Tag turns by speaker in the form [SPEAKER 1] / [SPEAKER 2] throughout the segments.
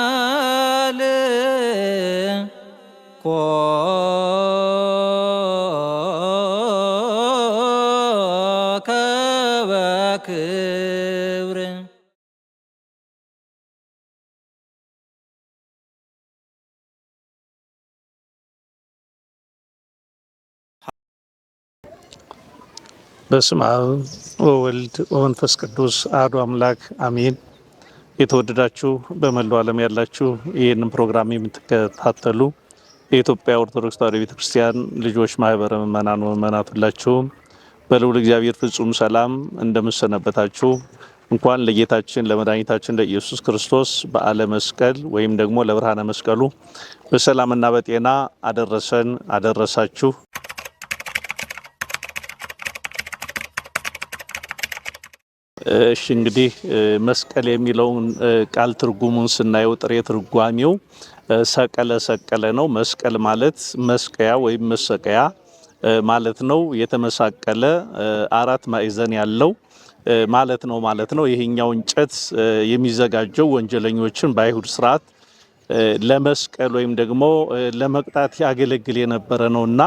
[SPEAKER 1] ኃያል ኮከበ ክብር
[SPEAKER 2] በስመ አብ ወወልድ ወመንፈስ ቅዱስ አሐዱ አምላክ አሜን። የተወደዳችሁ በመላው ዓለም ያላችሁ ይህንን ፕሮግራም የምትከታተሉ የኢትዮጵያ ኦርቶዶክስ ተዋሕዶ ቤተክርስቲያን ልጆች ማህበረ ምእመናን ወምእመናት ሁላችሁም በልዑል እግዚአብሔር ፍጹም ሰላም እንደምሰነበታችሁ እንኳን ለጌታችን ለመድኃኒታችን ለኢየሱስ ክርስቶስ በዓለ መስቀል ወይም ደግሞ ለብርሃነ መስቀሉ በሰላምና በጤና አደረሰን አደረሳችሁ። እሺ እንግዲህ መስቀል የሚለውን ቃል ትርጉሙን ስናየው ጥሬ ትርጓሜው ሰቀለ ሰቀለ ነው። መስቀል ማለት መስቀያ ወይም መሰቀያ ማለት ነው። የተመሳቀለ አራት ማዕዘን ያለው ማለት ነው። ይሄኛው እንጨት የሚዘጋጀው ወንጀለኞችን በአይሁድ ስርዓት ለመስቀል ወይም ደግሞ ለመቅጣት ያገለግል የነበረ ነውና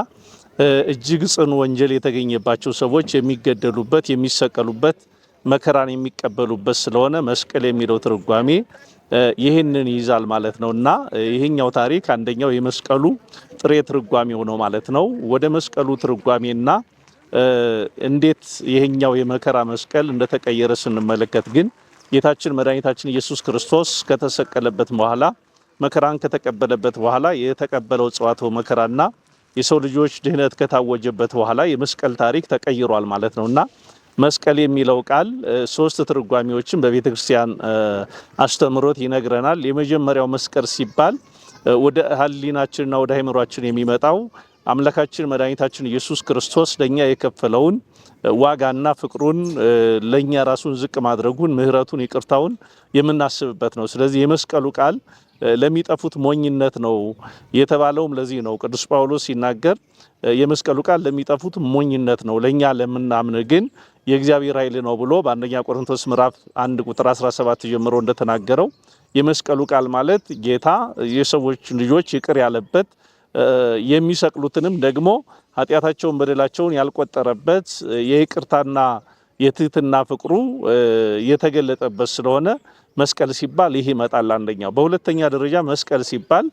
[SPEAKER 2] እጅግ ጽኑ ወንጀል የተገኘባቸው ሰዎች የሚገደሉበት የሚሰቀሉበት መከራን የሚቀበሉበት ስለሆነ መስቀል የሚለው ትርጓሜ ይህንን ይይዛል ማለት ነውና ይሄኛው ታሪክ አንደኛው የመስቀሉ ጥሬ ትርጓሜው ነው ማለት ነው። ወደ መስቀሉ ትርጓሜና እንዴት ይሄኛው የመከራ መስቀል እንደተቀየረ ስንመለከት ግን ጌታችን መድኃኒታችን ኢየሱስ ክርስቶስ ከተሰቀለበት በኋላ መከራን ከተቀበለበት በኋላ የተቀበለው ጽዋዕተ መከራና የሰው ልጆች ድህነት ከታወጀበት በኋላ የመስቀል ታሪክ ተቀይሯል ማለት ነውና መስቀል የሚለው ቃል ሶስት ትርጓሜዎችን በቤተ ክርስቲያን አስተምሮት ይነግረናል። የመጀመሪያው መስቀል ሲባል ወደ ሕሊናችንና ወደ አእምሯችን የሚመጣው አምላካችን መድኃኒታችን ኢየሱስ ክርስቶስ ለኛ የከፈለውን ዋጋና ፍቅሩን ለኛ ራሱን ዝቅ ማድረጉን ምሕረቱን ይቅርታውን የምናስብበት ነው። ስለዚህ የመስቀሉ ቃል ለሚጠፉት ሞኝነት ነው የተባለውም ለዚህ ነው። ቅዱስ ጳውሎስ ሲናገር የመስቀሉ ቃል ለሚጠፉት ሞኝነት ነው፣ ለኛ ለምናምን ግን የእግዚአብሔር ኃይል ነው ብሎ በአንደኛ ቆሮንቶስ ምዕራፍ 1 ቁጥር 17 ጀምሮ እንደተናገረው የመስቀሉ ቃል ማለት ጌታ የሰዎች ልጆች ይቅር ያለበት የሚሰቅሉትንም ደግሞ ኃጢአታቸውን በደላቸውን ያልቆጠረበት የይቅርታና የትህትና ፍቅሩ የተገለጠበት ስለሆነ መስቀል ሲባል ይህ ይመጣል አንደኛው። በሁለተኛ ደረጃ መስቀል ሲባል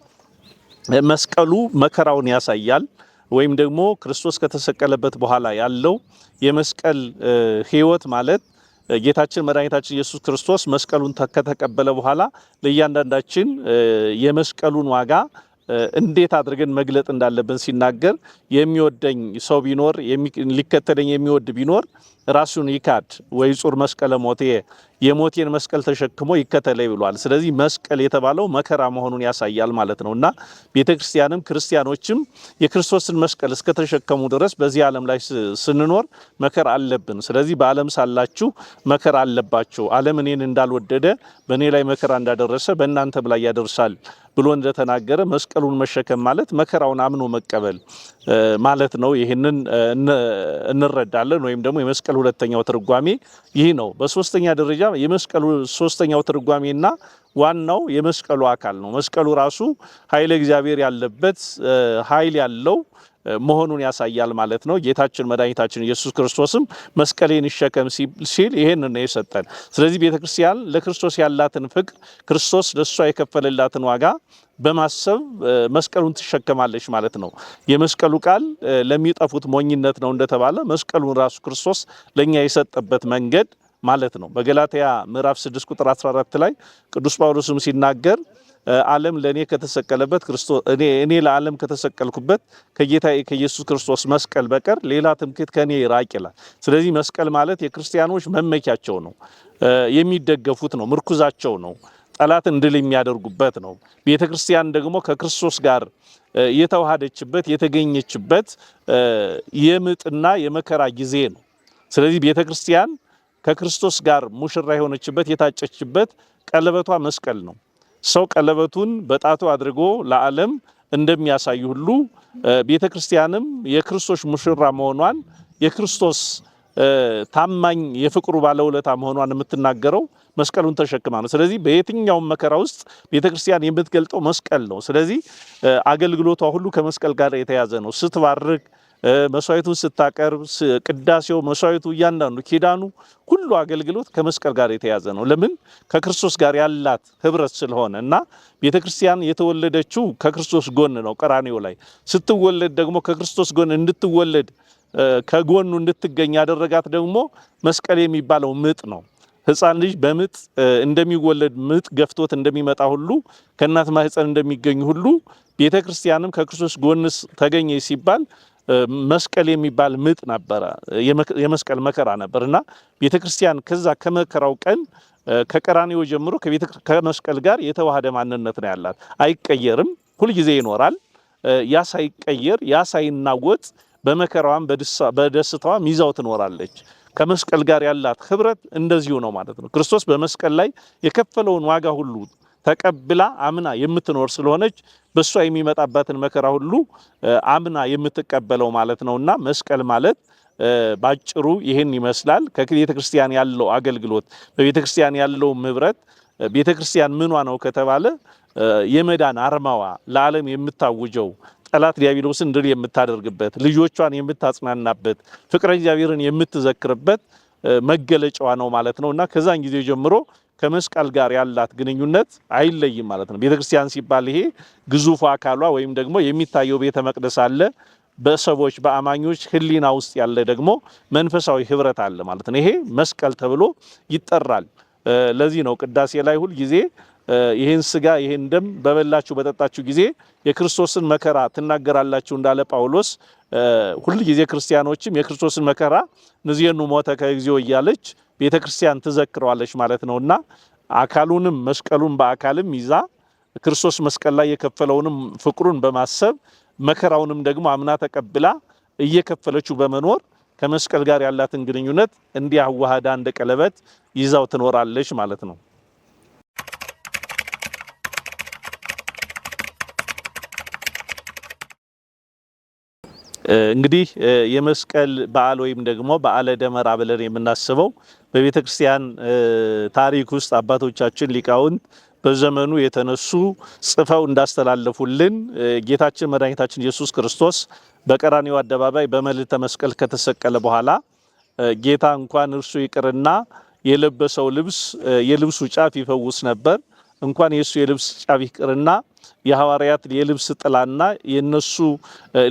[SPEAKER 2] መስቀሉ መከራውን ያሳያል ወይም ደግሞ ክርስቶስ ከተሰቀለበት በኋላ ያለው የመስቀል ሕይወት ማለት ጌታችን መድኃኒታችን ኢየሱስ ክርስቶስ መስቀሉን ከተቀበለ በኋላ ለእያንዳንዳችን የመስቀሉን ዋጋ እንዴት አድርገን መግለጥ እንዳለብን ሲናገር የሚወደኝ ሰው ቢኖር ሊከተለኝ የሚወድ ቢኖር ራሱን ይካድ ወይ ጹር መስቀለ ሞቴ የሞቴን መስቀል ተሸክሞ ይከተለኝ ብሏል። ስለዚህ መስቀል የተባለው መከራ መሆኑን ያሳያል ማለት ነውና ቤተክርስቲያንም ክርስቲያኖችም የክርስቶስን መስቀል እስከተሸከሙ ድረስ በዚህ ዓለም ላይ ስንኖር መከራ አለብን። ስለዚህ በዓለም ሳላችሁ መከራ አለባችሁ፣ ዓለም እኔን እንዳልወደደ በእኔ ላይ መከራ እንዳደረሰ በእናንተም ላይ ያደርሳል ብሎ እንደተናገረ መስቀሉን መሸከም ማለት መከራውን አምኖ መቀበል ማለት ነው። ይህንን እንረዳለን። ወይም ደግሞ የመስቀል ሁለተኛው ትርጓሜ ይህ ነው። በሶስተኛ ደረጃ የመስቀሉ ሶስተኛው ትርጓሜና ዋናው የመስቀሉ አካል ነው። መስቀሉ ራሱ ኃይለ እግዚአብሔር ያለበት ኃይል ያለው መሆኑን ያሳያል ማለት ነው። ጌታችን መድኃኒታችን ኢየሱስ ክርስቶስም መስቀሌን ይሸከም ሲል ይሄንን ነው የሰጠን። ስለዚህ ቤተክርስቲያን ለክርስቶስ ያላትን ፍቅር ክርስቶስ ለሷ የከፈለላትን ዋጋ በማሰብ መስቀሉን ትሸከማለች ማለት ነው። የመስቀሉ ቃል ለሚጠፉት ሞኝነት ነው እንደተባለ መስቀሉን ራሱ ክርስቶስ ለኛ የሰጠበት መንገድ ማለት ነው። በገላትያ ምዕራፍ 6 ቁጥር 14 ላይ ቅዱስ ጳውሎስም ሲናገር ዓለም ለኔ ከተሰቀለበት ክርስቶስ እኔ ለዓለም ከተሰቀልኩበት ከጌታዬ ከኢየሱስ ክርስቶስ መስቀል በቀር ሌላ ትምክህት ከኔ ይራቅ ይላል። ስለዚህ መስቀል ማለት የክርስቲያኖች መመኪያቸው ነው፣ የሚደገፉት ነው፣ ምርኩዛቸው ነው፣ ጠላትን ድል የሚያደርጉበት ነው። ቤተክርስቲያን ደግሞ ከክርስቶስ ጋር የተዋሃደችበት የተገኘችበት የምጥና የመከራ ጊዜ ነው። ስለዚህ ቤተክርስቲያን ከክርስቶስ ጋር ሙሽራ የሆነችበት የታጨችበት ቀለበቷ መስቀል ነው። ሰው ቀለበቱን በጣቱ አድርጎ ለዓለም እንደሚያሳይ ሁሉ ቤተክርስቲያንም የክርስቶስ ሙሽራ መሆኗን የክርስቶስ ታማኝ የፍቅሩ ባለውለታ መሆኗን የምትናገረው መስቀሉን ተሸክማ ነው። ስለዚህ በየትኛውም መከራ ውስጥ ቤተክርስቲያን የምትገልጠው መስቀል ነው። ስለዚህ አገልግሎቷ ሁሉ ከመስቀል ጋር የተያዘ ነው። ስትባርክ፣ መስዋዕቱን ስታቀርብ፣ ቅዳሴው፣ መስዋዕቱ፣ እያንዳንዱ ኪዳኑ ሁሉ አገልግሎት ከመስቀል ጋር የተያዘ ነው። ለምን? ከክርስቶስ ጋር ያላት ህብረት ስለሆነ እና ቤተክርስቲያን የተወለደችው ከክርስቶስ ጎን ነው። ቀራንዮ ላይ ስትወለድ ደግሞ ከክርስቶስ ጎን እንድትወለድ ከጎኑ እንድትገኝ ያደረጋት ደግሞ መስቀል የሚባለው ምጥ ነው። ሕፃን ልጅ በምጥ እንደሚወለድ ምጥ ገፍቶት እንደሚመጣ ሁሉ ከእናት ማህፀን እንደሚገኝ ሁሉ ቤተክርስቲያንም ከክርስቶስ ጎንስ ተገኘ ሲባል መስቀል የሚባል ምጥ ነበረ፣ የመስቀል መከራ ነበርና ቤተክርስቲያን ከዛ ከመከራው ቀን ከቀራንዮ ጀምሮ ከመስቀል ጋር የተዋሃደ ማንነት ነው ያላት። አይቀየርም፣ ሁልጊዜ ይኖራል። ያ ሳይቀየር ያ ሳይናወጥ በመከራዋም በደስታዋም ይዛው ትኖራለች። ከመስቀል ጋር ያላት ህብረት እንደዚሁ ነው ማለት ነው። ክርስቶስ በመስቀል ላይ የከፈለውን ዋጋ ሁሉ ተቀብላ አምና የምትኖር ስለሆነች በሷ የሚመጣባትን መከራ ሁሉ አምና የምትቀበለው ማለት ነውና መስቀል ማለት ባጭሩ ይህን ይመስላል። ከቤተ ክርስቲያን ያለው አገልግሎት፣ በቤተ ክርስቲያን ያለው ህብረት፣ ቤተ ክርስቲያን ምኗ ነው ከተባለ የመዳን አርማዋ፣ ለዓለም የምታውጀው፣ ጠላት ዲያብሎስን ድል የምታደርግበት፣ ልጆቿን የምታጽናናበት፣ ፍቅረ እግዚአብሔርን የምትዘክርበት መገለጫዋ ነው ማለት ነውና ከዛን ጊዜ ጀምሮ ከመስቀል ጋር ያላት ግንኙነት አይለይም ማለት ነው። ቤተክርስቲያን ሲባል ይሄ ግዙፍ አካሏ ወይም ደግሞ የሚታየው ቤተ መቅደስ አለ። በሰዎች በአማኞች ህሊና ውስጥ ያለ ደግሞ መንፈሳዊ ህብረት አለ ማለት ነው። ይሄ መስቀል ተብሎ ይጠራል። ለዚህ ነው ቅዳሴ ላይ ሁል ጊዜ ይህን ስጋ ይህን ደም በበላችሁ በጠጣችሁ ጊዜ የክርስቶስን መከራ ትናገራላችሁ እንዳለ ጳውሎስ፣ ሁል ጊዜ ክርስቲያኖችም የክርስቶስን መከራ ንዚየኑ ሞተ ከእግዚኦ እያለች ቤተ ክርስቲያን ትዘክረዋለች ማለት ነውና አካሉንም መስቀሉን በአካልም ይዛ ክርስቶስ መስቀል ላይ የከፈለውንም ፍቅሩን በማሰብ መከራውንም ደግሞ አምና ተቀብላ እየከፈለችው በመኖር ከመስቀል ጋር ያላትን ግንኙነት እንዲህ አዋህዳ እንደ ቀለበት ይዛው ትኖራለች ማለት ነው። እንግዲህ የመስቀል በዓል ወይም ደግሞ በዓለ ደመራ ብለን የምናስበው በቤተ ክርስቲያን ታሪክ ውስጥ አባቶቻችን ሊቃውንት በዘመኑ የተነሱ ጽፈው እንዳስተላለፉልን ጌታችን መድኃኒታችን ኢየሱስ ክርስቶስ በቀራንዮ አደባባይ በመልዕልተ መስቀል ከተሰቀለ በኋላ ጌታ እንኳን እርሱ ይቅርና የለበሰው ልብስ የልብሱ ጫፍ ይፈውስ ነበር። እንኳን የሱ የልብስ ጫፍ ይቅርና የሐዋርያት የልብስ ጥላና የነሱ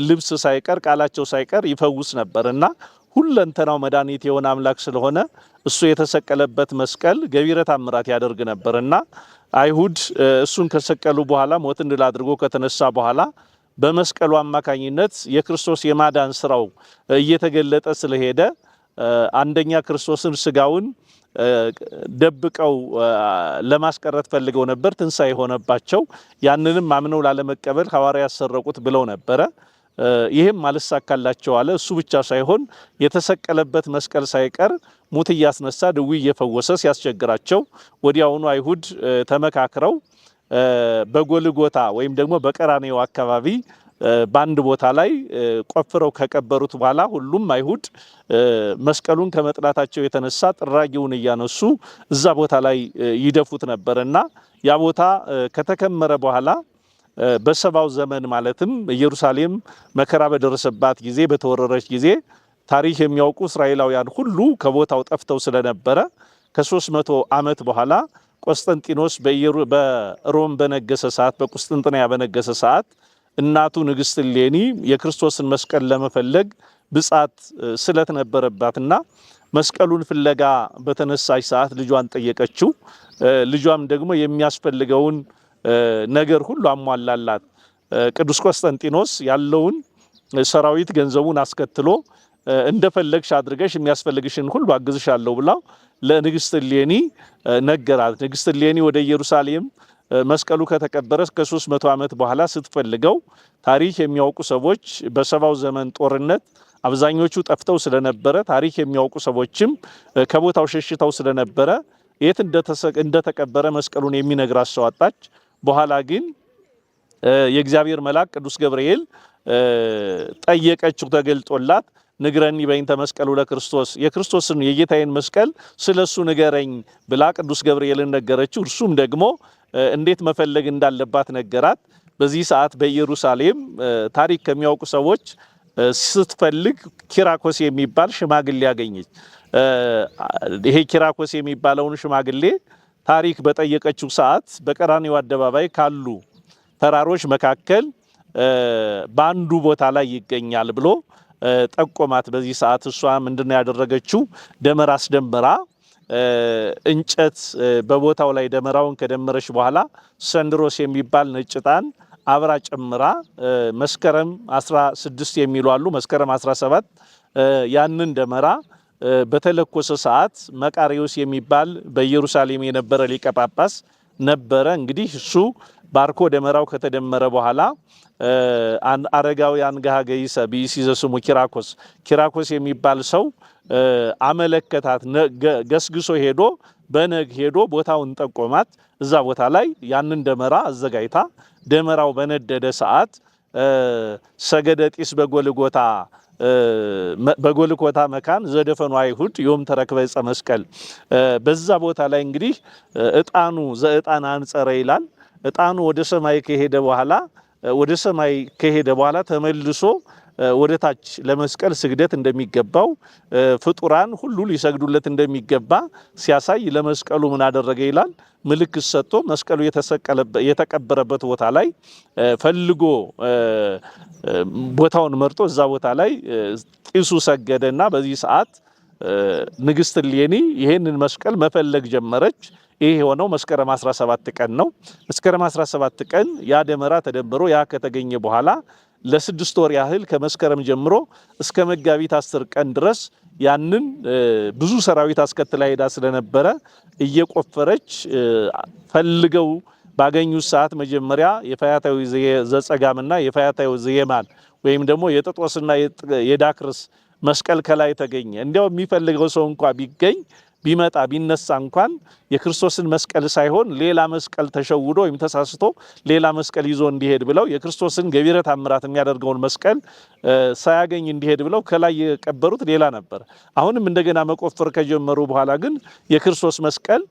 [SPEAKER 2] ልብስ ሳይቀር ቃላቸው ሳይቀር ይፈውስ ነበርና ሁለንተናው መድኃኒት የሆነ አምላክ ስለሆነ እሱ የተሰቀለበት መስቀል ገቢረ ተአምራት ያደርግ ነበርና አይሁድ እሱን ከሰቀሉ በኋላ ሞትን ድል አድርጎ ከተነሳ በኋላ በመስቀሉ አማካኝነት የክርስቶስ የማዳን ስራው እየተገለጠ ስለሄደ አንደኛ ክርስቶስን ስጋውን ደብቀው ለማስቀረት ፈልገው ነበር። ትንሣኤ ሆነባቸው። ያንንም አምነው ላለመቀበል ሐዋርያት ሰረቁት ብለው ነበረ። ይህም አልሳካላቸው አለ። እሱ ብቻ ሳይሆን የተሰቀለበት መስቀል ሳይቀር ሙት እያስነሳ ድውይ እየፈወሰ ሲያስቸግራቸው ወዲያውኑ አይሁድ ተመካክረው በጎልጎታ ወይም ደግሞ በቀራንዮ አካባቢ በአንድ ቦታ ላይ ቆፍረው ከቀበሩት በኋላ ሁሉም አይሁድ መስቀሉን ከመጥላታቸው የተነሳ ጥራጊውን እያነሱ እዛ ቦታ ላይ ይደፉት ነበርና ያ ቦታ ከተከመረ በኋላ በሰባው ዘመን ማለትም ኢየሩሳሌም መከራ በደረሰባት ጊዜ በተወረረች ጊዜ ታሪክ የሚያውቁ እስራኤላውያን ሁሉ ከቦታው ጠፍተው ስለነበረ ከ300 ዓመት በኋላ ቆስጠንጢኖስ በሮም በነገሰ ሰዓት በቁስጥንጥንያ በነገሰ ሰዓት እናቱ ንግስት እሌኒ የክርስቶስን መስቀል ለመፈለግ ብጻት ስለት ነበረባትና መስቀሉን ፍለጋ በተነሳች ሰዓት ልጇን ጠየቀችው። ልጇም ደግሞ የሚያስፈልገውን ነገር ሁሉ አሟላላት። ቅዱስ ቆስጠንጢኖስ ያለውን ሰራዊት ገንዘቡን አስከትሎ እንደፈለግሽ አድርገሽ የሚያስፈልግሽን ሁሉ አግዝሻለሁ ብላው ለንግስት እሌኒ ነገራት። ንግስት እሌኒ ወደ ኢየሩሳሌም መስቀሉ ከተቀበረ ከ300 ዓመት በኋላ ስትፈልገው ታሪክ የሚያውቁ ሰዎች በሰባው ዘመን ጦርነት አብዛኞቹ ጠፍተው ስለነበረ ታሪክ የሚያውቁ ሰዎችም ከቦታው ሸሽተው ስለነበረ የት እንደተቀበረ መስቀሉን የሚነግራት ሰው አጣች። በኋላ ግን የእግዚአብሔር መልአክ ቅዱስ ገብርኤል ጠየቀችው፣ ተገልጦላት ንግረኒ በእንተ መስቀሉ ለክርስቶስ የክርስቶስን የጌታዬን መስቀል ስለሱ ንገረኝ ብላ ቅዱስ ገብርኤልን ነገረችው። እርሱም ደግሞ እንዴት መፈለግ እንዳለባት ነገራት። በዚህ ሰዓት በኢየሩሳሌም ታሪክ ከሚያውቁ ሰዎች ስትፈልግ ኪራኮስ የሚባል ሽማግሌ ያገኘች። ይሄ ኪራኮስ የሚባለውን ሽማግሌ ታሪክ በጠየቀችው ሰዓት በቀራንዮ አደባባይ ካሉ ተራሮች መካከል በአንዱ ቦታ ላይ ይገኛል ብሎ ጠቆማት። በዚህ ሰዓት እሷ ምንድነው ያደረገችው? ደመራ አስደምራ እንጨት በቦታው ላይ ደመራውን ከደመረች በኋላ ሰንድሮስ የሚባል ነጭ ዕጣን አብራ ጨምራ መስከረም 16 የሚሉ አሉ፣ መስከረም 17 ያንን ደመራ በተለኮሰ ሰዓት መቃሪዎስ የሚባል በኢየሩሳሌም የነበረ ሊቀ ጳጳስ ነበረ። እንግዲህ እሱ ባርኮ ደመራው ከተደመረ በኋላ አረጋዊ አንገሃ ገይሰ ብእሲ ዘስሙ ኪራኮስ የሚባል ሰው አመለከታት። ገስግሶ ሄዶ በነግ ሄዶ ቦታውን ጠቆማት። እዛ ቦታ ላይ ያንን ደመራ አዘጋጅታ ደመራው በነደደ ሰዓት ሰገደ ጢስ በጎልጎታ መካን ዘደፈኑ አይሁድ ዮም ተረክበ ዕፀ መስቀል። በዛ ቦታ ላይ እንግዲህ ዕጣኑ ዘዕጣን አንጸረ ይላል። ዕጣኑ ወደ ሰማይ ከሄደ በኋላ ተመልሶ ወደ ታች ለመስቀል ስግደት እንደሚገባው ፍጡራን ሁሉ ሊሰግዱለት እንደሚገባ ሲያሳይ ለመስቀሉ ምን አደረገ ይላል? ምልክት ሰጥቶ መስቀሉ የተቀበረበት ቦታ ላይ ፈልጎ ቦታውን መርጦ እዛ ቦታ ላይ ጢሱ ሰገደና በዚህ ሰዓት ንግስት እሌኒ ይሄንን መስቀል መፈለግ ጀመረች። ይሄ የሆነው መስከረም 17 ቀን ነው። መስከረም 17 ቀን ያ ደመራ ተደምሮ ያ ከተገኘ በኋላ ለ6 ወር ያህል ከመስከረም ጀምሮ እስከ መጋቢት 10 ቀን ድረስ ያንን ብዙ ሰራዊት አስከትላ ሄዳ ስለነበረ እየቆፈረች ፈልገው ባገኙት ሰዓት መጀመሪያ የፈያታዊ ዘጸጋምና የፈያታዊ ዘየማን ወይም ደግሞ የጥጦስና የዳክርስ መስቀል ከላይ ተገኘ። እንዲያው የሚፈልገው ሰው እንኳን ቢመጣ ቢነሳ እንኳን የክርስቶስን መስቀል ሳይሆን ሌላ መስቀል ተሸውዶ ወይም ተሳስቶ ሌላ መስቀል ይዞ እንዲሄድ ብለው የክርስቶስን ገቢረ ተአምራት የሚያደርገውን መስቀል ሳያገኝ እንዲሄድ ብለው ከላይ የቀበሩት ሌላ ነበር። አሁንም እንደገና መቆፈር ከጀመሩ በኋላ ግን የክርስቶስ መስቀል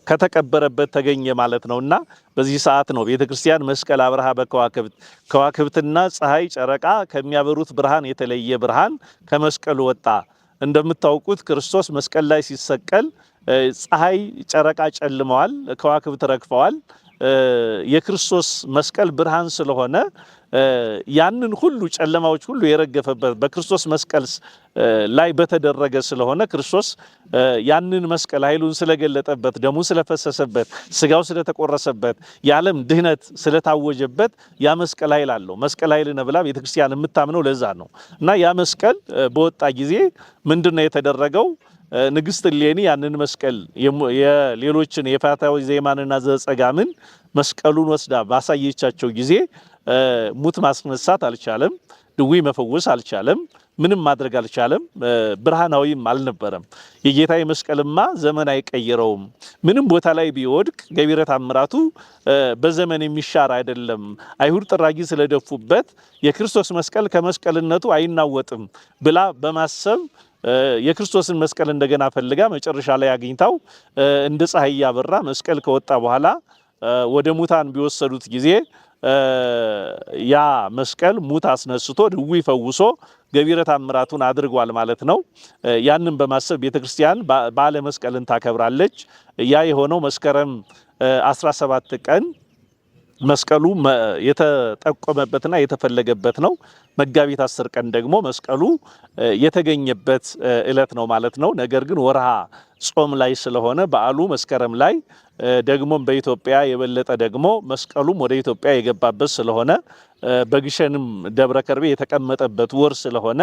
[SPEAKER 2] ከተቀበረበት ተገኘ ማለት ነውና በዚህ ሰዓት ነው ቤተክርስቲያን መስቀል አብርሃ በከዋክብት ከዋክብትና ፀሐይ ጨረቃ ከሚያበሩት ብርሃን የተለየ ብርሃን ከመስቀሉ ወጣ። እንደምታውቁት ክርስቶስ መስቀል ላይ ሲሰቀል ፀሐይ ጨረቃ ጨልመዋል፣ ከዋክብት ረግፈዋል። የክርስቶስ መስቀል ብርሃን ስለሆነ ያንን ሁሉ ጨለማዎች ሁሉ የረገፈበት በክርስቶስ መስቀል ላይ በተደረገ ስለሆነ ክርስቶስ ያንን መስቀል ኃይሉን ስለገለጠበት፣ ደሙ ስለፈሰሰበት፣ ስጋው ስለተቆረሰበት፣ የዓለም ድህነት ስለታወጀበት ያ መስቀል ኃይል አለው። መስቀል ኃይል ነው ብላ ቤተክርስቲያን የምታምነው ለዛ ነው። እና ያ መስቀል በወጣ ጊዜ ምንድነው የተደረገው? ንግስት እሌኒ ያንን መስቀል የሌሎችን የፈያታዊ ዘየማንና ዘጸጋምን መስቀሉን ወስዳ ባሳየቻቸው ጊዜ ሙት ማስነሳት አልቻለም፣ ድውይ መፈወስ አልቻለም፣ ምንም ማድረግ አልቻለም። ብርሃናዊም አልነበረም። የጌታዬ መስቀልማ ዘመን አይቀይረውም። ምንም ቦታ ላይ ቢወድቅ ገቢረ ተአምራቱ በዘመን የሚሻር አይደለም። አይሁድ ጥራጊ ስለደፉበት የክርስቶስ መስቀል ከመስቀልነቱ አይናወጥም ብላ በማሰብ የክርስቶስን መስቀል እንደገና ፈልጋ መጨረሻ ላይ አግኝታው እንደ ፀሐይ ያበራ መስቀል ከወጣ በኋላ ወደ ሙታን ቢወሰዱት ጊዜ ያ መስቀል ሙት አስነስቶ ድውይ ፈውሶ ገቢረ ተአምራቱን አድርጓል ማለት ነው። ያንን በማሰብ ቤተክርስቲያን በዓለ መስቀልን ታከብራለች። ያ የሆነው መስከረም 17 ቀን መስቀሉ የተጠቆመበትና የተፈለገበት ነው። መጋቢት 10 ቀን ደግሞ መስቀሉ የተገኘበት ዕለት ነው ማለት ነው። ነገር ግን ወርሃ ጾም ላይ ስለሆነ በዓሉ መስከረም ላይ ደግሞም በኢትዮጵያ የበለጠ ደግሞ መስቀሉም ወደ ኢትዮጵያ የገባበት ስለሆነ በግሸንም ደብረ ከርቤ የተቀመጠበት ወር ስለሆነ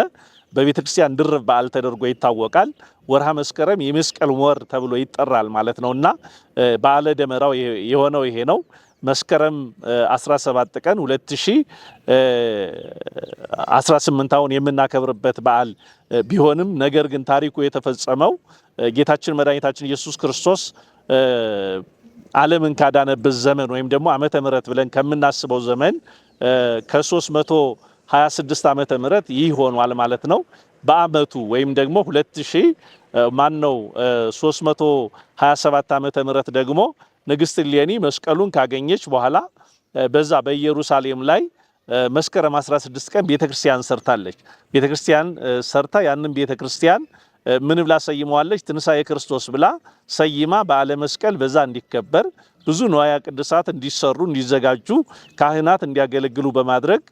[SPEAKER 2] በቤተ ክርስቲያን ድርብ በዓል ተደርጎ ይታወቃል። ወርሃ መስከረም የመስቀል ወር ተብሎ ይጠራል ማለት ነውና በዓለ ደመራው የሆነው ይሄ ነው። መስከረም 17 ቀን 2018 አሁን የምናከብርበት በዓል ቢሆንም ነገር ግን ታሪኩ የተፈጸመው ጌታችን መድኃኒታችን ኢየሱስ ክርስቶስ ዓለምን ካዳነበት ዘመን ወይም ደግሞ ዓመተ ምሕረት ብለን ከምናስበው ዘመን ከ300 26 ዓመተ ምህረት ይህ ሆኗል ማለት ነው። በአመቱ ወይም ደግሞ 327 ዓመተ ምህረት ደግሞ ንግስት እሌኒ መስቀሉን ካገኘች በኋላ በዛ በኢየሩሳሌም ላይ መስከረም 16 ቀን ቤተክርስቲያን ሰርታለች። ቤተክርስቲያን ሰርታ ያንን ቤተክርስቲያን ምን ብላ ሰይመዋለች? ትንሣኤ ክርስቶስ ብላ ሰይማ በዓለ መስቀል በዛ እንዲከበር ብዙ ንዋያ ቅድሳት እንዲሰሩ እንዲዘጋጁ ካህናት እንዲያገለግሉ በማድረግ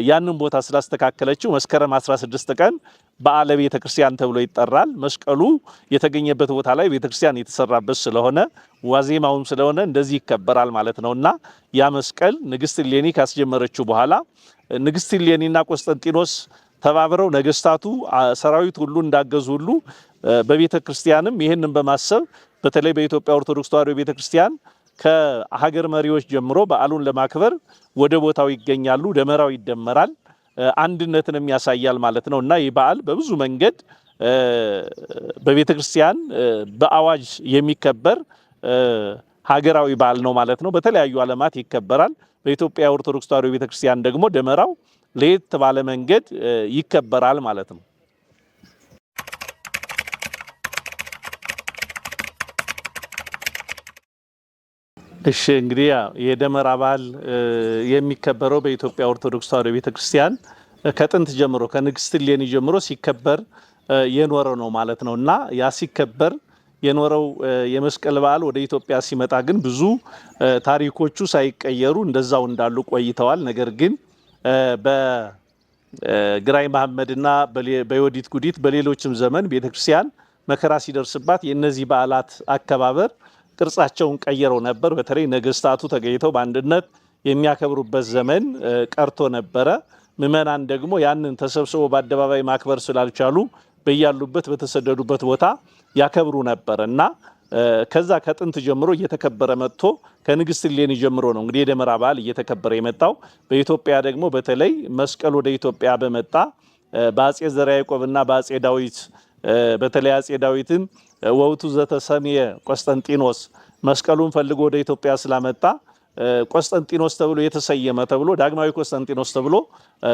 [SPEAKER 2] ያንን ቦታ ስላስተካከለችው መስከረም 16 ቀን በዓለ ቤተ ክርስቲያን ተብሎ ይጠራል። መስቀሉ የተገኘበት ቦታ ላይ ቤተ ክርስቲያን የተሰራበት ስለሆነ ዋዜማውም ስለሆነ እንደዚህ ይከበራል ማለት ነውና ያ መስቀል ንግስት እሌኒ ካስጀመረችው በኋላ ንግስት እሌኒና ቆስጠንጢኖስ ተባብረው ነገስታቱ ሰራዊት ሁሉ እንዳገዙ ሁሉ በቤተ ክርስቲያንም ይህንን በማሰብ በተለይ በኢትዮጵያ ኦርቶዶክስ ተዋሕዶ ቤተ ክርስቲያን ከሀገር መሪዎች ጀምሮ በዓሉን ለማክበር ወደ ቦታው ይገኛሉ። ደመራው ይደመራል፣ አንድነትንም ያሳያል ማለት ነው እና ይህ በዓል በብዙ መንገድ በቤተ ክርስቲያን በአዋጅ የሚከበር ሀገራዊ በዓል ነው ማለት ነው። በተለያዩ ዓለማት ይከበራል። በኢትዮጵያ ኦርቶዶክስ ተዋሕዶ ቤተ ክርስቲያን ደግሞ ደመራው ለየት ባለ መንገድ ይከበራል ማለት ነው። እሺ እንግዲህ የደመራ በዓል የሚከበረው በኢትዮጵያ ኦርቶዶክስ ተዋሕዶ ቤተክርስቲያን ከጥንት ጀምሮ ከንግስት እሌኒ ጀምሮ ሲከበር የኖረ ነው ማለት ነው እና ያ ሲከበር የኖረው የመስቀል በዓል ወደ ኢትዮጵያ ሲመጣ ግን ብዙ ታሪኮቹ ሳይቀየሩ እንደዛው እንዳሉ ቆይተዋል። ነገር ግን በግራኝ መሐመድና በዮዲት ጉዲት በሌሎችም ዘመን ቤተክርስቲያን መከራ ሲደርስባት የእነዚህ በዓላት አከባበር ቅርጻቸውን ቀይረው ነበር። በተለይ ነገስታቱ ተገኝተው በአንድነት የሚያከብሩበት ዘመን ቀርቶ ነበረ። ምዕመናን ደግሞ ያንን ተሰብስቦ በአደባባይ ማክበር ስላልቻሉ በያሉበት በተሰደዱበት ቦታ ያከብሩ ነበር እና ከዛ ከጥንት ጀምሮ እየተከበረ መጥቶ ከንግስት እሌኒ ጀምሮ ነው እንግዲህ የደመራ በዓል እየተከበረ የመጣው። በኢትዮጵያ ደግሞ በተለይ መስቀል ወደ ኢትዮጵያ በመጣ በአጼ ዘርዓ ያዕቆብና በአጼ ዳዊት በተለይ አጼ ዳዊትን ወውቱ ዘተሰምየ ቆስጠንጢኖስ መስቀሉን ፈልጎ ወደ ኢትዮጵያ ስላመጣ ቆስጠንጢኖስ ተብሎ የተሰየመ ተብሎ ዳግማዊ ቆስጠንጢኖስ ተብሎ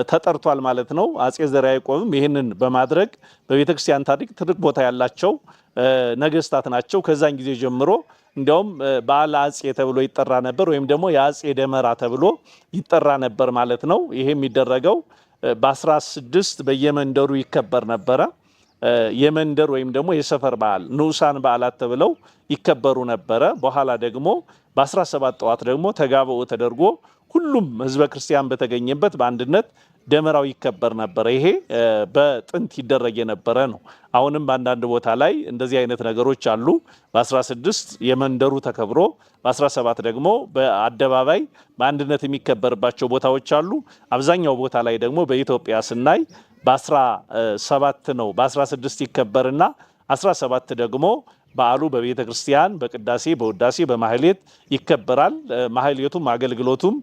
[SPEAKER 2] ተጠርቷል ማለት ነው። አጼ ዘርዓ ያዕቆብም ይህንን በማድረግ በቤተክርስቲያን ታሪክ ትልቅ ቦታ ያላቸው ነገስታት ናቸው። ከዛን ጊዜ ጀምሮ እንዲያውም በዓለ አጼ ተብሎ ይጠራ ነበር፣ ወይም ደግሞ የአጼ ደመራ ተብሎ ይጠራ ነበር ማለት ነው። ይሄ የሚደረገው በ16 በየመንደሩ ይከበር ነበረ። የመንደር ወይም ደግሞ የሰፈር በዓል ንዑሳን በዓላት ተብለው ይከበሩ ነበረ። በኋላ ደግሞ በ17 ጠዋት ደግሞ ተጋብኦ ተደርጎ ሁሉም ህዝበ ክርስቲያን በተገኘበት በአንድነት ደመራው ይከበር ነበረ። ይሄ በጥንት ይደረግ የነበረ ነው። አሁንም በአንዳንድ ቦታ ላይ እንደዚህ አይነት ነገሮች አሉ። በ16 የመንደሩ ተከብሮ በ17 ደግሞ በአደባባይ በአንድነት የሚከበርባቸው ቦታዎች አሉ። አብዛኛው ቦታ ላይ ደግሞ በኢትዮጵያ ስናይ በ17 ነው። በ16 ይከበርና 17 ደግሞ በዓሉ በቤተ ክርስቲያን በቅዳሴ በውዳሴ በማህሌት ይከበራል። ማህሌቱም አገልግሎቱም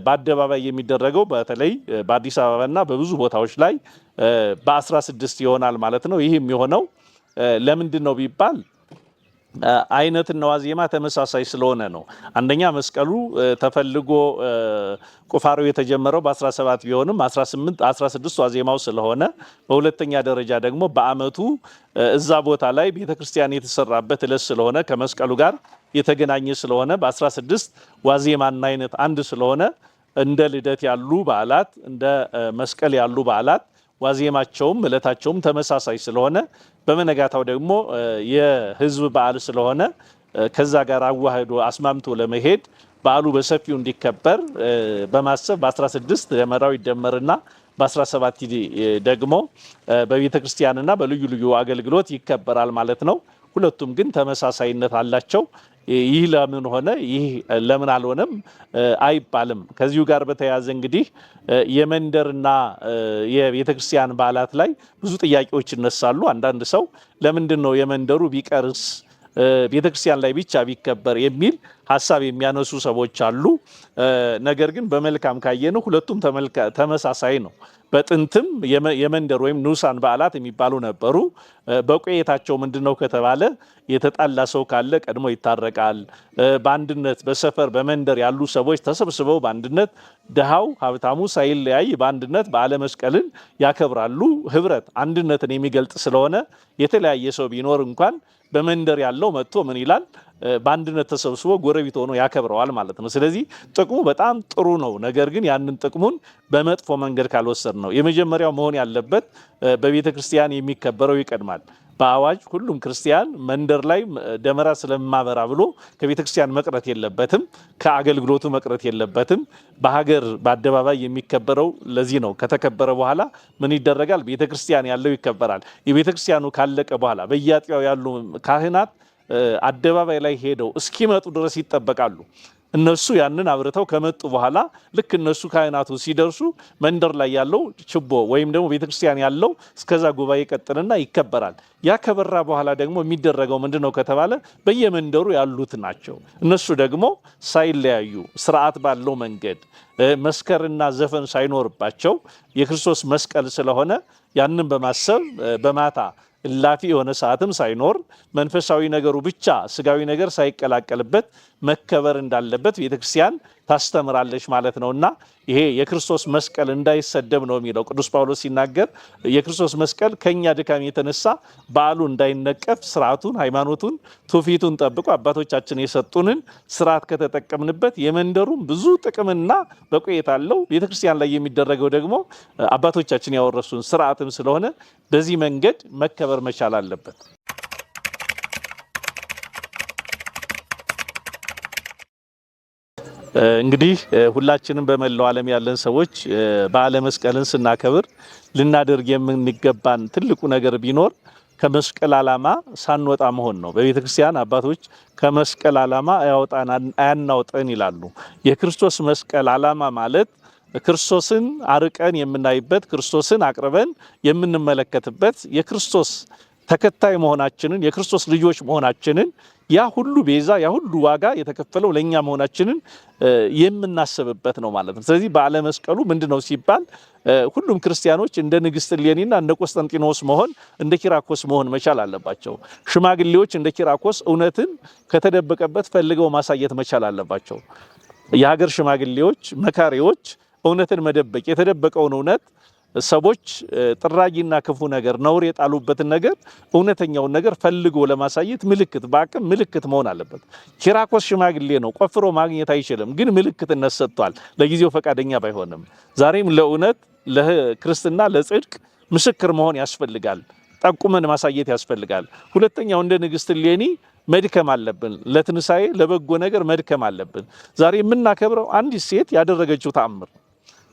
[SPEAKER 2] በአደባባይ የሚደረገው በተለይ በአዲስ አበባና በብዙ ቦታዎች ላይ በ16 ይሆናል ማለት ነው። ይህ የሚሆነው ለምንድን ነው ቢባል አይነትና ዋዜማ ተመሳሳይ ስለሆነ ነው። አንደኛ መስቀሉ ተፈልጎ ቁፋሮ የተጀመረው በ17 ቢሆንም 16 ዋዜማው ስለሆነ፣ በሁለተኛ ደረጃ ደግሞ በዓመቱ እዛ ቦታ ላይ ቤተክርስቲያን የተሰራበት ዕለት ስለሆነ ከመስቀሉ ጋር የተገናኘ ስለሆነ በ16 ዋዜማና አይነት አንድ ስለሆነ እንደ ልደት ያሉ በዓላት እንደ መስቀል ያሉ በዓላት ዋዜማቸውም ዕለታቸውም ተመሳሳይ ስለሆነ በመነጋታው ደግሞ የህዝብ በዓል ስለሆነ ከዛ ጋር አዋህዶ አስማምቶ ለመሄድ በዓሉ በሰፊው እንዲከበር በማሰብ በ16 ደመራው ይደመርና በ17 ደግሞ በቤተ ክርስቲያንና በልዩ ልዩ አገልግሎት ይከበራል ማለት ነው። ሁለቱም ግን ተመሳሳይነት አላቸው። ይህ ለምን ሆነ ይህ ለምን አልሆነም አይባልም። ከዚሁ ጋር በተያያዘ እንግዲህ የመንደርና የቤተ ክርስቲያን በዓላት ላይ ብዙ ጥያቄዎች ይነሳሉ። አንዳንድ ሰው ለምንድን ነው የመንደሩ ቢቀርስ ቤተክርስቲያን ላይ ብቻ ቢከበር የሚል ሐሳብ የሚያነሱ ሰዎች አሉ። ነገር ግን በመልካም ካየነው ሁለቱም ተመሳሳይ ነው። በጥንትም የመንደር ወይም ንዑሳን በዓላት የሚባሉ ነበሩ። በቆየታቸው ምንድነው ከተባለ የተጣላ ሰው ካለ ቀድሞ ይታረቃል። በአንድነት በሰፈር በመንደር ያሉ ሰዎች ተሰብስበው በአንድነት ድሃው ሀብታሙ ሳይለያይ በአንድነት በዓለ መስቀልን ያከብራሉ። ህብረት አንድነትን የሚገልጥ ስለሆነ የተለያየ ሰው ቢኖር እንኳን በመንደር ያለው መጥቶ ምን ይላል? በአንድነት ተሰብስቦ ጎረቤት ሆኖ ያከብረዋል ማለት ነው። ስለዚህ ጥቅሙ በጣም ጥሩ ነው። ነገር ግን ያንን ጥቅሙን በመጥፎ መንገድ ካልወሰድ ነው። የመጀመሪያው መሆን ያለበት በቤተ ክርስቲያን የሚከበረው ይቀድማል። በአዋጅ ሁሉም ክርስቲያን መንደር ላይ ደመራ ስለማበራ ብሎ ከቤተ ክርስቲያን መቅረት የለበትም፣ ከአገልግሎቱ መቅረት የለበትም። በሀገር በአደባባይ የሚከበረው ለዚህ ነው። ከተከበረ በኋላ ምን ይደረጋል? ቤተ ክርስቲያን ያለው ይከበራል። የቤተ ክርስቲያኑ ካለቀ በኋላ በየአጥቢያው ያሉ ካህናት አደባባይ ላይ ሄደው እስኪመጡ ድረስ ይጠበቃሉ። እነሱ ያንን አብርተው ከመጡ በኋላ ልክ እነሱ ካህናቱ ሲደርሱ መንደር ላይ ያለው ችቦ ወይም ደግሞ ቤተክርስቲያን ያለው እስከዛ ጉባኤ ይቀጥልና ይከበራል። ያ ከበራ በኋላ ደግሞ የሚደረገው ምንድነው ከተባለ በየመንደሩ ያሉት ናቸው። እነሱ ደግሞ ሳይለያዩ ስርዓት ባለው መንገድ መስከርና ዘፈን ሳይኖርባቸው የክርስቶስ መስቀል ስለሆነ ያንን በማሰብ በማታ እላፊ የሆነ ሰዓትም ሳይኖር መንፈሳዊ ነገሩ ብቻ ስጋዊ ነገር ሳይቀላቀልበት መከበር እንዳለበት ቤተክርስቲያን ታስተምራለች ማለት ነውና ይሄ የክርስቶስ መስቀል እንዳይሰደብ ነው የሚለው ቅዱስ ጳውሎስ ሲናገር። የክርስቶስ መስቀል ከኛ ድካም የተነሳ በዓሉ እንዳይነቀፍ ስርዓቱን፣ ሃይማኖቱን፣ ትውፊቱን ጠብቆ አባቶቻችን የሰጡንን ስርዓት ከተጠቀምንበት የመንደሩም ብዙ ጥቅምና በቆየት አለው። ቤተክርስቲያን ላይ የሚደረገው ደግሞ አባቶቻችን ያወረሱን ስርዓትም ስለሆነ በዚህ መንገድ መከበር መቻል አለበት። እንግዲህ ሁላችንም በመላው ዓለም ያለን ሰዎች በዓለ መስቀልን ስናከብር ልናደርግ የሚገባን ትልቁ ነገር ቢኖር ከመስቀል ዓላማ ሳንወጣ መሆን ነው። በቤተ ክርስቲያን አባቶች ከመስቀል ዓላማ አያናውጠን ይላሉ። የክርስቶስ መስቀል ዓላማ ማለት ክርስቶስን አርቀን የምናይበት፣ ክርስቶስን አቅርበን የምንመለከትበት፣ የክርስቶስ ተከታይ መሆናችንን የክርስቶስ ልጆች መሆናችንን ያ ሁሉ ቤዛ ያ ሁሉ ዋጋ የተከፈለው ለኛ መሆናችንን የምናስብበት ነው ማለት ነው። ስለዚህ በዓለ መስቀሉ ምንድነው ሲባል ሁሉም ክርስቲያኖች እንደ ንግስት እሌኒና እንደ ቆስጠንጢኖስ መሆን እንደ ኪራኮስ መሆን መቻል አለባቸው። ሽማግሌዎች እንደ ኪራኮስ እውነትን ከተደበቀበት ፈልገው ማሳየት መቻል አለባቸው። የሀገር ሽማግሌዎች መካሪዎች እውነትን መደበቅ የተደበቀውን እውነት ሰዎች ጥራጊና ክፉ ነገር ነውር የጣሉበትን ነገር እውነተኛውን ነገር ፈልጎ ለማሳየት ምልክት በአቅም ምልክት መሆን አለበት። ኪራኮስ ሽማግሌ ነው፣ ቆፍሮ ማግኘት አይችልም፣ ግን ምልክትነት ሰጥቷል። ለጊዜው ፈቃደኛ ባይሆንም ዛሬም ለእውነት ለክርስትና ለጽድቅ ምስክር መሆን ያስፈልጋል። ጠቁመን ማሳየት ያስፈልጋል። ሁለተኛው እንደ ንግስት እሌኒ መድከም አለብን። ለትንሳኤ ለበጎ ነገር መድከም አለብን። ዛሬ የምናከብረው አንዲት ሴት ያደረገችው ተአምር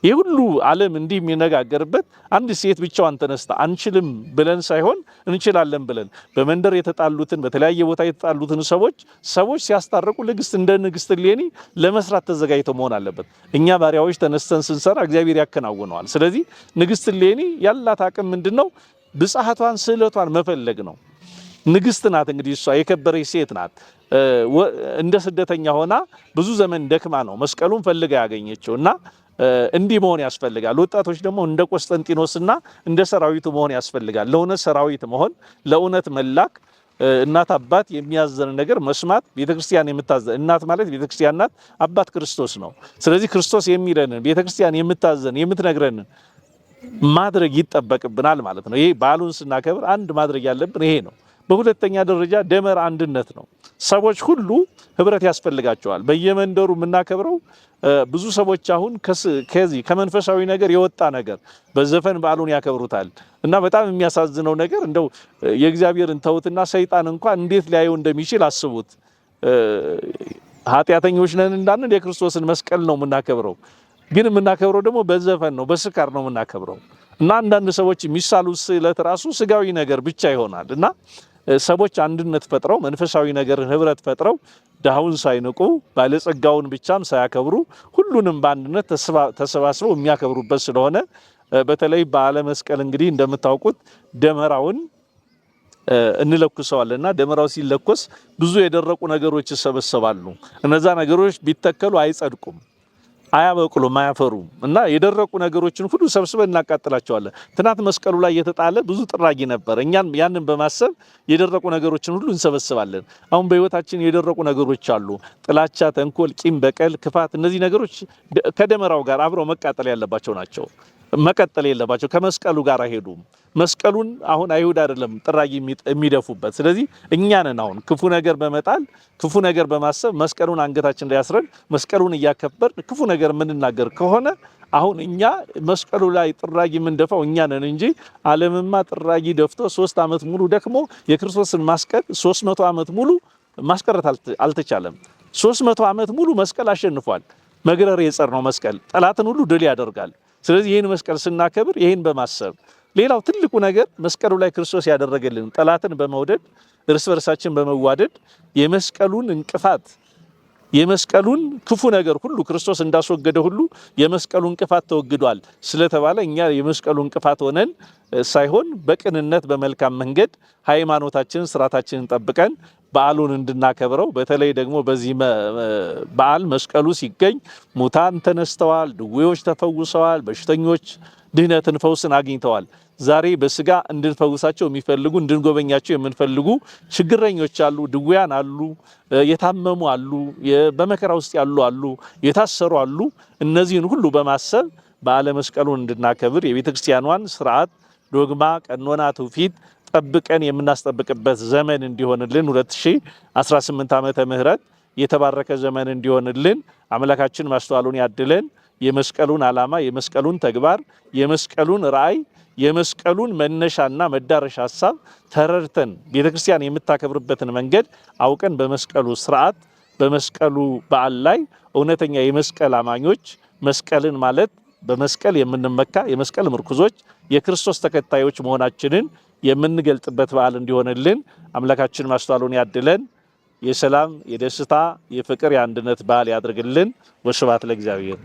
[SPEAKER 2] ይህ ሁሉ ዓለም እንዲህ የሚነጋገርበት አንድ ሴት ብቻዋን ተነስታ አንችልም ብለን ሳይሆን እንችላለን ብለን በመንደር የተጣሉትን በተለያየ ቦታ የተጣሉትን ሰዎች ሲያስታርቁ እንደ ንግስት እሌኒ ለመስራት ተዘጋጅተው መሆን አለበት። እኛ ባሪያዎች ተነስተን ስንሰራ እግዚአብሔር ያከናውነዋል። ስለዚህ ንግስት እሌኒ ያላት አቅም ምንድነው? ብጽሐቷን ስዕለቷን መፈለግ ነው። ንግስት ናት። እንግዲህ እሷ የከበረች ሴት ናት። እንደ ስደተኛ ሆና ብዙ ዘመን ደክማ ነው መስቀሉን ፈልጋ ያገኘችው እና እንዲህ መሆን ያስፈልጋል። ወጣቶች ደግሞ እንደ ቆስጠንጢኖስና እንደ ሰራዊቱ መሆን ያስፈልጋል። ለእውነት ሰራዊት መሆን፣ ለእውነት መላክ፣ እናት አባት የሚያዘን ነገር መስማት። ቤተክርስቲያን የምታዘን እናት ማለት ቤተክርስቲያን ናት። አባት ክርስቶስ ነው። ስለዚህ ክርስቶስ የሚለንን ቤተክርስቲያን የምታዘን የምትነግረንን ማድረግ ይጠበቅብናል ማለት ነው። ይሄ በዓሉን ስናከብር አንድ ማድረግ ያለብን ይሄ ነው። በሁለተኛ ደረጃ ደመራ አንድነት ነው። ሰዎች ሁሉ ህብረት ያስፈልጋቸዋል። በየመንደሩ የምናከብረው ብዙ ሰዎች አሁን ከዚህ ከመንፈሳዊ ነገር የወጣ ነገር በዘፈን በዓሉን ያከብሩታል እና በጣም የሚያሳዝነው ነገር እንደው የእግዚአብሔርን ተውትና ሰይጣን እንኳን እንዴት ሊያየው እንደሚችል አስቡት። ኃጢአተኞች ነን እንዳንል የክርስቶስን መስቀል ነው የምናከብረው፣ ግን የምናከብረው ደግሞ በዘፈን ነው፣ በስካር ነው የምናከብረው እና አንዳንድ ሰዎች የሚሳሉት ስዕለት ራሱ ስጋዊ ነገር ብቻ ይሆናል እና ሰዎች አንድነት ፈጥረው መንፈሳዊ ነገርን ህብረት ፈጥረው ድሃውን ሳይንቁ ባለጸጋውን ብቻም ሳያከብሩ ሁሉንም በአንድነት ተሰባስበው የሚያከብሩበት ስለሆነ በተለይ በዓለ መስቀል እንግዲህ እንደምታውቁት ደመራውን እንለኩሰዋለንና ደመራው ሲለኮስ ብዙ የደረቁ ነገሮች ይሰበሰባሉ። እነዛ ነገሮች ቢተከሉ አይጸድቁም፣ አያበቅሉም፣ አያፈሩም እና የደረቁ ነገሮችን ሁሉ ሰብስበን እናቃጥላቸዋለን። ትናንት መስቀሉ ላይ የተጣለ ብዙ ጥራጊ ነበር። እኛም ያንን በማሰብ የደረቁ ነገሮችን ሁሉ እንሰበስባለን። አሁን በህይወታችን የደረቁ ነገሮች አሉ። ጥላቻ፣ ተንኮል፣ ቂም፣ በቀል፣ ክፋት፣ እነዚህ ነገሮች ከደመራው ጋር አብረው መቃጠል ያለባቸው ናቸው። መቀጠል የለባቸው። ከመስቀሉ ጋር አይሄዱም። መስቀሉን አሁን አይሁድ አይደለም ጥራጊ የሚደፉበት። ስለዚህ እኛ ነን አሁን ክፉ ነገር በመጣል ክፉ ነገር በማሰብ መስቀሉን አንገታችን ላይ ያስረን መስቀሉን እያከበር ክፉ ነገር የምንናገር ከሆነ አሁን እኛ መስቀሉ ላይ ጥራጊ የምንደፋው እኛ ነን እንጂ ዓለምማ ጥራጊ ደፍቶ 3 ዓመት ሙሉ ደክሞ የክርስቶስን ማስቀል 300 ዓመት ሙሉ ማስቀረት አልተቻለም። 300 ዓመት ሙሉ መስቀል አሸንፏል። መግረር የጸር ነው መስቀል ጠላትን ሁሉ ድል ያደርጋል። ስለዚህ ይህን መስቀል ስናከብር ይህን በማሰብ ሌላው ትልቁ ነገር መስቀሉ ላይ ክርስቶስ ያደረገልን ጠላትን በመውደድ እርስ በርሳችን በመዋደድ የመስቀሉን እንቅፋት የመስቀሉን ክፉ ነገር ሁሉ ክርስቶስ እንዳስወገደ ሁሉ የመስቀሉ እንቅፋት ተወግዷል ስለተባለ እኛ የመስቀሉ እንቅፋት ሆነን ሳይሆን በቅንነት በመልካም መንገድ ሃይማኖታችንን ስርዓታችንን ጠብቀን በዓሉን እንድናከብረው በተለይ ደግሞ በዚህ በዓል መስቀሉ ሲገኝ ሙታን ተነስተዋል፣ ድዌዎች ተፈውሰዋል፣ በሽተኞች ድህነትን ፈውስን አግኝተዋል። ዛሬ በስጋ እንድንፈውሳቸው የሚፈልጉ እንድንጎበኛቸው የምንፈልጉ ችግረኞች አሉ፣ ድውያን አሉ፣ የታመሙ አሉ፣ በመከራ ውስጥ ያሉ አሉ፣ የታሰሩ አሉ። እነዚህን ሁሉ በማሰብ በዓለ መስቀሉን እንድናከብር የቤተ ክርስቲያኗን ስርዓት፣ ዶግማ፣ ቀኖና፣ ትውፊት ጠብቀን የምናስጠብቅበት ዘመን እንዲሆንልን 2018 ዓመተ ምህረት የተባረከ ዘመን እንዲሆንልን አምላካችን ማስተዋሉን ያድለን። የመስቀሉን ዓላማ፣ የመስቀሉን ተግባር፣ የመስቀሉን ራእይ፣ የመስቀሉን መነሻና መዳረሻ ሐሳብ ተረድተን ቤተክርስቲያን የምታከብርበትን መንገድ አውቀን በመስቀሉ ስርዓት በመስቀሉ በዓል ላይ እውነተኛ የመስቀል አማኞች መስቀልን ማለት በመስቀል የምንመካ የመስቀል ምርኩዞች የክርስቶስ ተከታዮች መሆናችንን የምንገልጥበት በዓል እንዲሆንልን አምላካችን ማስተዋሉን ያድለን። የሰላም፣ የደስታ፣ የፍቅር፣ የአንድነት በዓል ያድርግልን። ወስብሐት ለእግዚአብሔር።